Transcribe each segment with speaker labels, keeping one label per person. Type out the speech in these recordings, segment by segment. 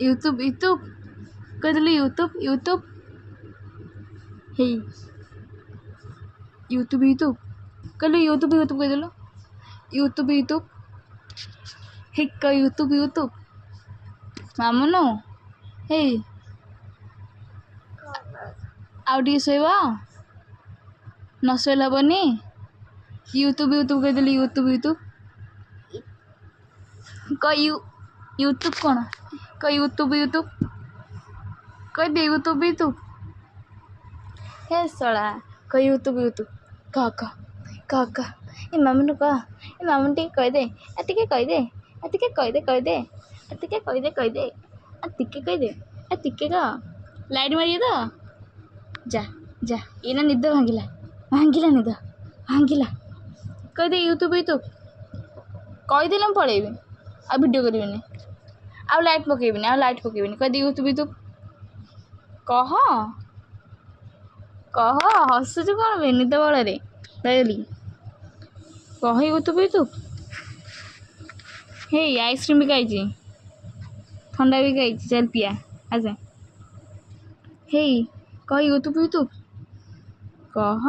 Speaker 1: YouTube YouTube कहदेलु YouTube YouTube हे YouTube YouTube कहलु YouTube YouTube कहदेलु YouTube YouTube हिक YouTube YouTube मामुनु हे आउ T शोब न शोल हेनी यूट्यूब यूट्यूब कहदेलु यूट्यूब यूट्यूब क यूट्यूब कौन क यूट्यूब यूट्यूब कह दे यूट्यूब यूट्यूब हे सला क यूट्यूब यूट्यूब कह ए मामुनु कह ए मामुनु टी कह दे एतिके कह दे एतिके कह दे कह दे एतिके कह दे कह दे एतिके कह दे एतिके का लाइट मारिए तो जा जा ये ना निद भांगिला भांगिला निद भांगिला कह दे यूट्यूब यूट्यूब कहीदेले मुझे पड़ेबी आ वीडियो करें आ लाइट पकेबी आ लाइट पकेबी कह दे यूट्यूब यूट्यूब कह कह हसुच कौन बे निद बड़े कहली कह यूट्यूब यूट्यूब हे आइसक्रीम भी खाई ठंडा भी खाई चल पिया आजा हे कह यूट्यूब यूट्यूब कह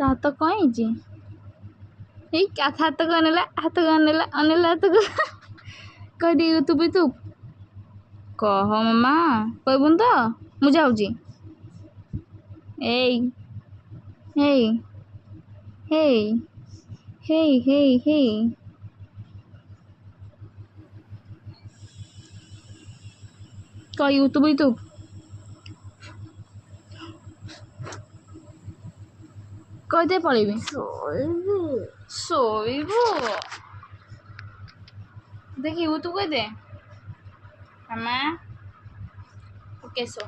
Speaker 1: हाथ कहीं हाथ को अनेला हाथ को अनेला अनेला हाथ को कह दे यूट्यूब यूट्यूब कह मामा कहबुन तो मुझे जाऊँगी ए हे हे हे हे हे कह यूट्यूब यूट्यूब कहते पड़ेबी शोबू देखी यूट्यूब कह दे मामा ओके सो